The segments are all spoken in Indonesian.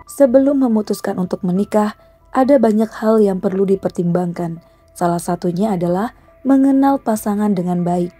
Sebelum memutuskan untuk menikah, ada banyak hal yang perlu dipertimbangkan. Salah satunya adalah mengenal pasangan dengan baik.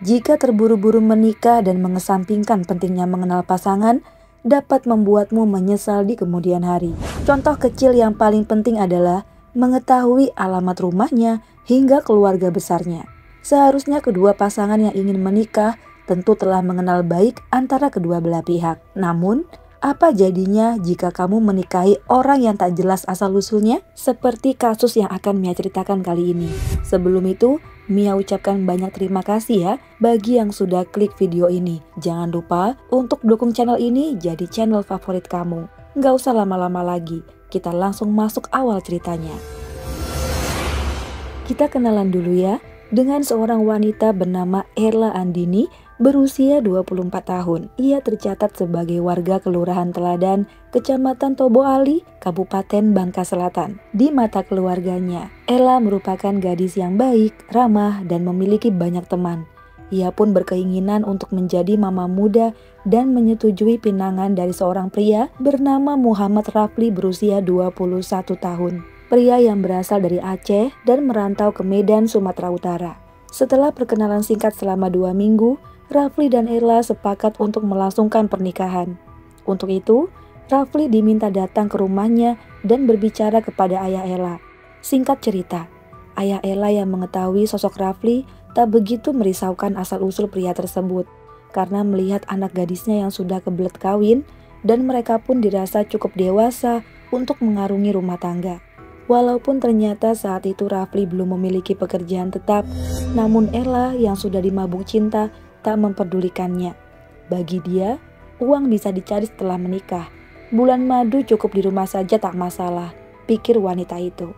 Jika terburu-buru menikah dan mengesampingkan pentingnya mengenal pasangan, dapat membuatmu menyesal di kemudian hari. Contoh kecil yang paling penting adalah mengetahui alamat rumahnya hingga keluarga besarnya. Seharusnya kedua pasangan yang ingin menikah tentu telah mengenal baik antara kedua belah pihak. Namun, apa jadinya jika kamu menikahi orang yang tak jelas asal-usulnya? Seperti kasus yang akan Mia ceritakan kali ini. Sebelum itu, Mia ucapkan banyak terima kasih ya bagi yang sudah klik video ini. Jangan lupa untuk dukung channel ini jadi channel favorit kamu. Nggak usah lama-lama lagi, kita langsung masuk awal ceritanya. Kita kenalan dulu ya dengan seorang wanita bernama Ella Andini, berusia 24 tahun. Ia tercatat sebagai warga Kelurahan Teladan, Kecamatan Tobo Ali, Kabupaten Bangka Selatan. Di mata keluarganya, Ella merupakan gadis yang baik, ramah, dan memiliki banyak teman. Ia pun berkeinginan untuk menjadi mama muda dan menyetujui pinangan dari seorang pria bernama Muhammad Rafli berusia 21 tahun. Pria yang berasal dari Aceh dan merantau ke Medan, Sumatera Utara. Setelah perkenalan singkat selama 2 minggu, Rafli dan Ella sepakat untuk melangsungkan pernikahan. Untuk itu, Rafli diminta datang ke rumahnya dan berbicara kepada ayah Ella. Singkat cerita, ayah Ella yang mengetahui sosok Rafli tak begitu merisaukan asal-usul pria tersebut karena melihat anak gadisnya yang sudah kebelet kawin dan mereka pun dirasa cukup dewasa untuk mengarungi rumah tangga. Walaupun ternyata saat itu Rafli belum memiliki pekerjaan tetap, namun Ella yang sudah dimabuk cinta tak memperdulikannya. Bagi dia, uang bisa dicari setelah menikah. Bulan madu cukup di rumah saja tak masalah, pikir wanita itu.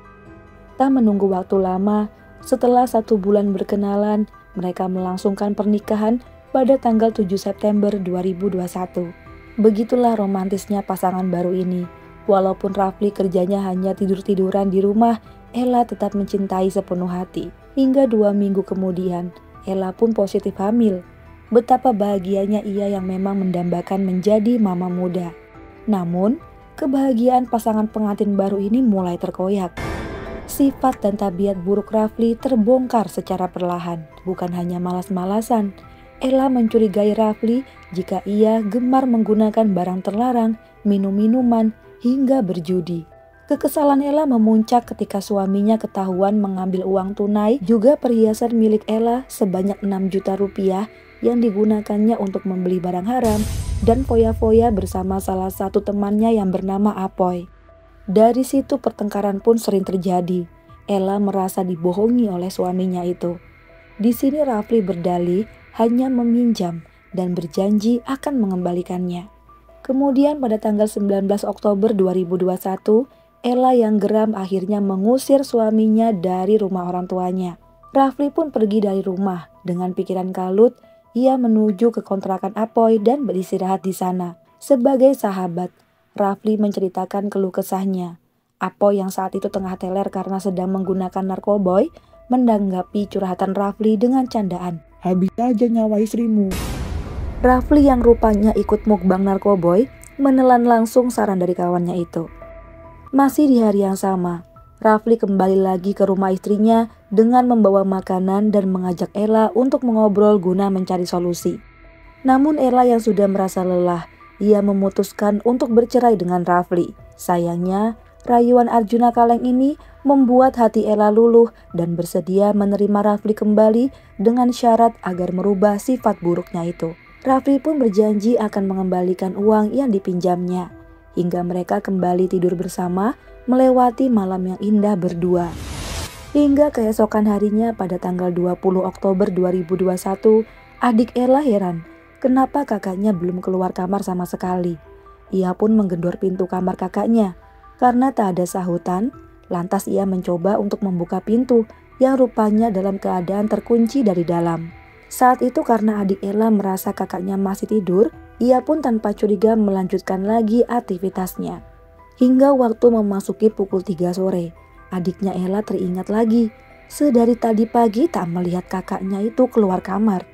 Tak menunggu waktu lama, setelah 1 bulan berkenalan, mereka melangsungkan pernikahan pada tanggal 7 September 2021. Begitulah romantisnya pasangan baru ini. Walaupun Rafli kerjanya hanya tidur-tiduran di rumah, Ella tetap mencintai sepenuh hati. Hingga 2 minggu kemudian, Ella pun positif hamil. Betapa bahagianya ia yang memang mendambakan menjadi mama muda. Namun, kebahagiaan pasangan pengantin baru ini mulai terkoyak. Sifat dan tabiat buruk Rafli terbongkar secara perlahan, bukan hanya malas-malasan. Ella mencurigai Rafli jika ia gemar menggunakan barang terlarang, minum minuman, hingga berjudi. Kekesalan Ella memuncak ketika suaminya ketahuan mengambil uang tunai juga perhiasan milik Ella sebanyak 6 juta rupiah yang digunakannya untuk membeli barang haram dan foya-foya bersama salah satu temannya yang bernama Apoy. Dari situ pertengkaran pun sering terjadi. Ella merasa dibohongi oleh suaminya itu. Di sini Rafli berdalih hanya meminjam dan berjanji akan mengembalikannya. Kemudian pada tanggal 19 Oktober 2021, Ella yang geram akhirnya mengusir suaminya dari rumah orang tuanya. Rafli pun pergi dari rumah dengan pikiran kalut. Ia menuju ke kontrakan Apoy dan beristirahat di sana. Sebagai sahabat, Rafli menceritakan keluh kesahnya. Apoy yang saat itu tengah teler karena sedang menggunakan narkoboy, menanggapi curhatan Rafli dengan candaan. Habis aja nyawa istrimu. Rafli yang rupanya ikut mukbang narkoboy, menelan langsung saran dari kawannya itu. Masih di hari yang sama, Rafli kembali lagi ke rumah istrinya dengan membawa makanan dan mengajak Ella untuk mengobrol guna mencari solusi. Namun Ella yang sudah merasa lelah, ia memutuskan untuk bercerai dengan Rafli. Sayangnya, rayuan Arjuna Kaleng ini membuat hati Ella luluh dan bersedia menerima Rafli kembali dengan syarat agar merubah sifat buruknya itu. Rafli pun berjanji akan mengembalikan uang yang dipinjamnya. Hingga mereka kembali tidur bersama, melewati malam yang indah berdua. Hingga keesokan harinya pada tanggal 20 Oktober 2021, adik Ella heran kenapa kakaknya belum keluar kamar sama sekali. Ia pun menggedor pintu kamar kakaknya. Karena tak ada sahutan, lantas ia mencoba untuk membuka pintu yang rupanya dalam keadaan terkunci dari dalam. Saat itu karena adik Ella merasa kakaknya masih tidur, ia pun tanpa curiga melanjutkan lagi aktivitasnya. Hingga waktu memasuki pukul 3 sore, adiknya Ella teringat lagi. Sedari tadi pagi tak melihat kakaknya itu keluar kamar.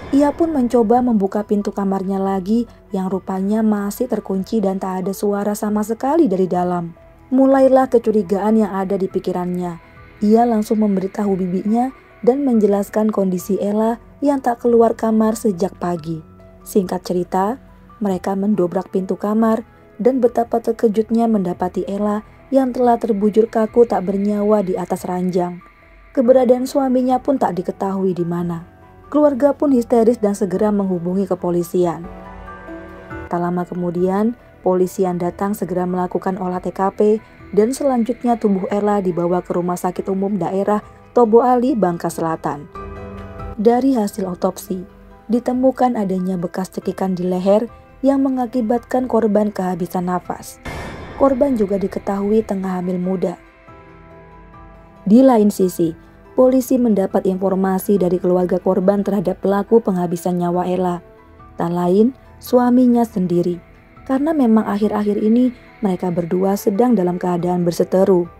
Ia pun mencoba membuka pintu kamarnya lagi yang rupanya masih terkunci dan tak ada suara sama sekali dari dalam. Mulailah kecurigaan yang ada di pikirannya. Ia langsung memberitahu bibinya dan menjelaskan kondisi Ella yang tak keluar kamar sejak pagi. Singkat cerita, mereka mendobrak pintu kamar dan betapa terkejutnya mendapati Ella yang telah terbujur kaku tak bernyawa di atas ranjang. Keberadaan suaminya pun tak diketahui di mana. Keluarga pun histeris dan segera menghubungi kepolisian. Tak lama kemudian, polisian datang segera melakukan olah TKP dan selanjutnya tubuh Ella dibawa ke Rumah Sakit Umum Daerah Tobo Ali, Bangka Selatan. Dari hasil otopsi, ditemukan adanya bekas cekikan di leher yang mengakibatkan korban kehabisan nafas. Korban juga diketahui tengah hamil muda. Di lain sisi, polisi mendapat informasi dari keluarga korban terhadap pelaku penghabisan nyawa Ella. Tak lain, suaminya sendiri. Karena memang akhir-akhir ini mereka berdua sedang dalam keadaan berseteru.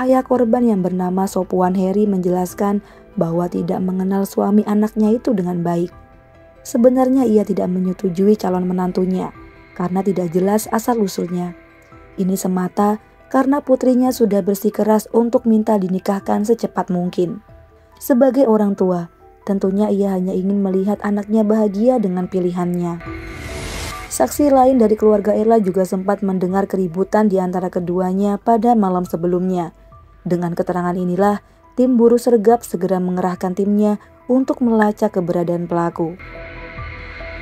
Ayah korban yang bernama Sopuan Heri menjelaskan bahwa tidak mengenal suami anaknya itu dengan baik. Sebenarnya ia tidak menyetujui calon menantunya karena tidak jelas asal-usulnya. Ini semata karena putrinya sudah bersikeras untuk minta dinikahkan secepat mungkin. Sebagai orang tua, tentunya ia hanya ingin melihat anaknya bahagia dengan pilihannya. Saksi lain dari keluarga Ella juga sempat mendengar keributan di antara keduanya pada malam sebelumnya. Dengan keterangan inilah, tim buru sergap segera mengerahkan timnya untuk melacak keberadaan pelaku.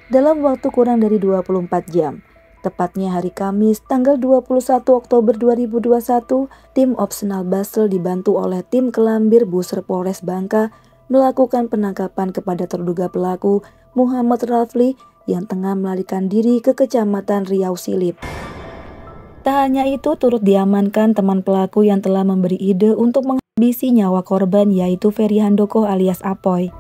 Dalam waktu kurang dari 24 jam, tepatnya hari Kamis tanggal 21 Oktober 2021, tim Opsenal Basel dibantu oleh tim Kelambir Buser Polres Bangka melakukan penangkapan kepada terduga pelaku Muhammad Rafli yang tengah melarikan diri ke Kecamatan Riau Silip. Tak hanya itu, turut diamankan teman pelaku yang telah memberi ide untuk menghabisi nyawa korban, yaitu Ferry Handoko alias Apoy.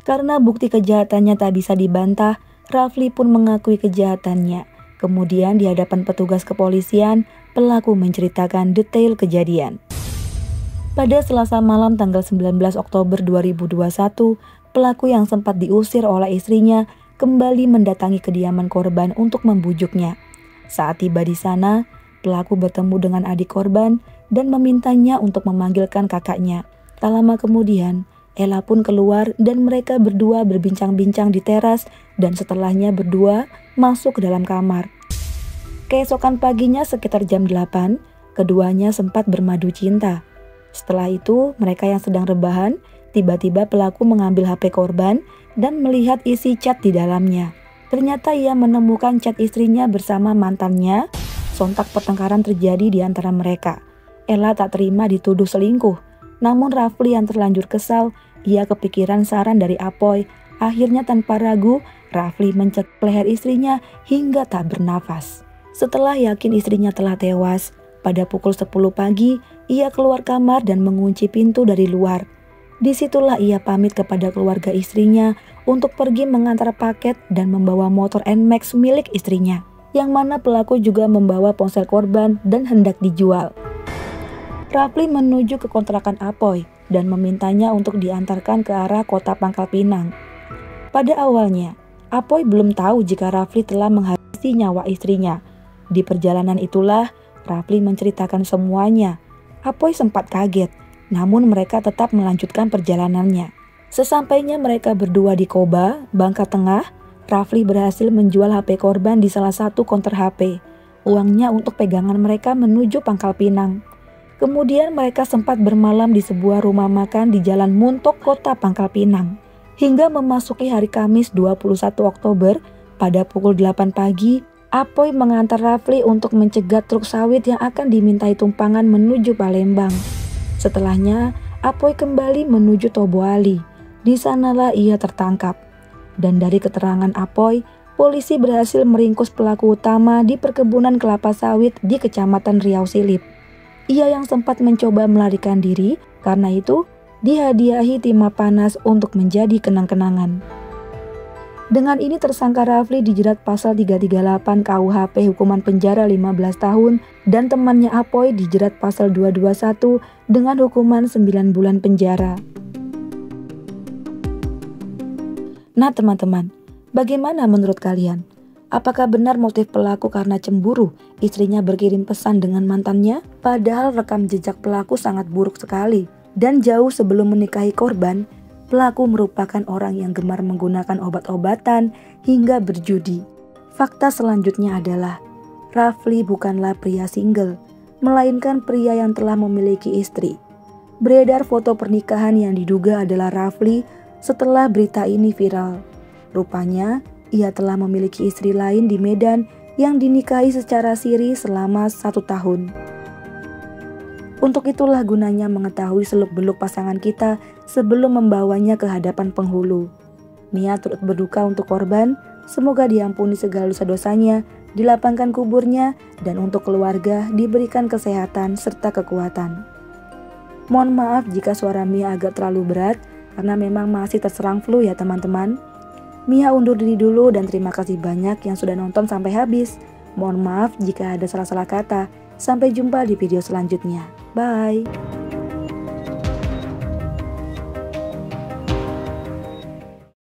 Karena bukti kejahatannya tak bisa dibantah, Rafli pun mengakui kejahatannya. Kemudian di hadapan petugas kepolisian, pelaku menceritakan detail kejadian. Pada Selasa malam tanggal 19 Oktober 2021, pelaku yang sempat diusir oleh istrinya kembali mendatangi kediaman korban untuk membujuknya. Saat tiba di sana, pelaku bertemu dengan adik korban dan memintanya untuk memanggilkan kakaknya. Tak lama kemudian, Ella pun keluar dan mereka berdua berbincang-bincang di teras dan setelahnya berdua masuk ke dalam kamar. Keesokan paginya sekitar jam 8, keduanya sempat bermadu cinta. Setelah itu, mereka yang sedang rebahan, tiba-tiba pelaku mengambil HP korban dan melihat isi chat di dalamnya. Ternyata ia menemukan chat istrinya bersama mantannya. Sontak pertengkaran terjadi di antara mereka. Ella tak terima dituduh selingkuh. Namun Rafli yang terlanjur kesal, ia kepikiran saran dari Apoy. Akhirnya tanpa ragu, Rafli mencekik leher istrinya hingga tak bernafas. Setelah yakin istrinya telah tewas, pada pukul 10 pagi, ia keluar kamar dan mengunci pintu dari luar. Disitulah ia pamit kepada keluarga istrinya untuk pergi mengantar paket dan membawa motor NMAX milik istrinya, yang mana pelaku juga membawa ponsel korban dan hendak dijual. Rafli menuju ke kontrakan Apoy dan memintanya untuk diantarkan ke arah kota Pangkal Pinang. Pada awalnya, Apoy belum tahu jika Rafli telah menghabisi nyawa istrinya. Di perjalanan itulah Rafli menceritakan semuanya. Apoy sempat kaget, namun mereka tetap melanjutkan perjalanannya. Sesampainya mereka berdua di Koba, Bangka Tengah, Rafli berhasil menjual HP korban di salah satu konter HP. Uangnya untuk pegangan mereka menuju Pangkal Pinang. Kemudian mereka sempat bermalam di sebuah rumah makan di Jalan Muntok, Kota Pangkal Pinang. Hingga memasuki hari Kamis 21 Oktober, pada pukul 8 pagi, Apoy mengantar Rafli untuk mencegat truk sawit yang akan dimintai tumpangan menuju Palembang. Setelahnya, Apoy kembali menuju Tobo Ali. Di sanalah ia tertangkap. Dan dari keterangan Apoy, polisi berhasil meringkus pelaku utama di perkebunan kelapa sawit di Kecamatan Riau Silip. Ia yang sempat mencoba melarikan diri, karena itu dihadiahi timah panas untuk menjadi kenang-kenangan. Dengan ini tersangka Rafli dijerat pasal 338 KUHP hukuman penjara 15 tahun dan temannya Apoy dijerat pasal 221 dengan hukuman 9 bulan penjara. Nah teman-teman, bagaimana menurut kalian? Apakah benar motif pelaku karena cemburu istrinya berkirim pesan dengan mantannya? Padahal rekam jejak pelaku sangat buruk sekali. Dan jauh sebelum menikahi korban, pelaku merupakan orang yang gemar menggunakan obat-obatan hingga berjudi. Fakta selanjutnya adalah, Rafli bukanlah pria single, melainkan pria yang telah memiliki istri. Beredar foto pernikahan yang diduga adalah Rafli setelah berita ini viral. Rupanya, ia telah memiliki istri lain di Medan yang dinikahi secara siri selama 1 tahun. Untuk itulah gunanya mengetahui seluk-beluk pasangan kita sebelum membawanya ke hadapan penghulu. Mia turut berduka untuk korban, semoga diampuni segala dosa-dosanya, dilapangkan kuburnya, dan untuk keluarga diberikan kesehatan serta kekuatan. Mohon maaf jika suara Mia agak terlalu berat, karena memang masih terserang flu ya teman-teman. Mia undur diri dulu dan terima kasih banyak yang sudah nonton sampai habis. Mohon maaf jika ada salah-salah kata. Sampai jumpa di video selanjutnya. Bye.